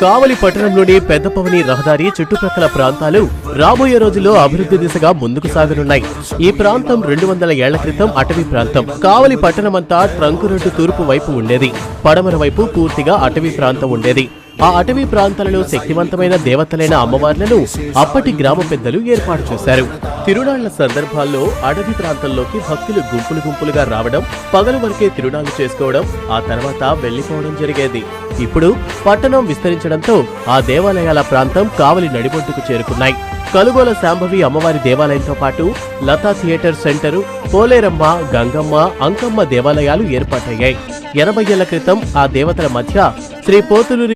కావలి పట్టణంలోని పెద్దపవని రహదారి చుట్టుప్రక్కల ప్రాంతాలు రాబోయే రోజుల్లో అభివృద్ధి దిశగా ముందుకు సాగనున్నాయి. ఈ ప్రాంతం 200 ఏళ్ల క్రితం అటవీ ప్రాంతం. కావలి పట్టణమంతా ట్రంక్ రోడ్డు తూర్పు వైపు ఉండేది. పడమర వైపు పూర్తిగా అటవీ ప్రాంతం ఉండేది. ఆ అటవీ ప్రాంతాలలో శక్తివంతమైన దేవతలైన అమ్మవార్లను అప్పటి గ్రామ పెద్దలు ఏర్పాటు చేశారు. తిరునాళ్ల సందర్భాల్లో అడవి ప్రాంతంలోకి భక్తులు గుంపులు గుంపులుగా రావడం, పగలు వరకే తిరునాళ్లు చేసుకోవడం, ఆ తర్వాత వెళ్లిపోవడం జరిగేది. ఇప్పుడు పట్టణం విస్తరించడంతో ఆ దేవాలయాల ప్రాంతం కావలి నడిబొడ్డుకు చేరుకున్నాయి. కలుగోల శాంభవి అమ్మవారి దేవాలయంతో పాటు లతా థియేటర్ సెంటరు, పోలేరమ్మ, గంగమ్మ, అంకమ్మ దేవాలయాలు ఏర్పాటయ్యాయి. 80 ఏళ్ల క్రితం ఆ దేవతల మధ్య శ్రీ పోతులూరి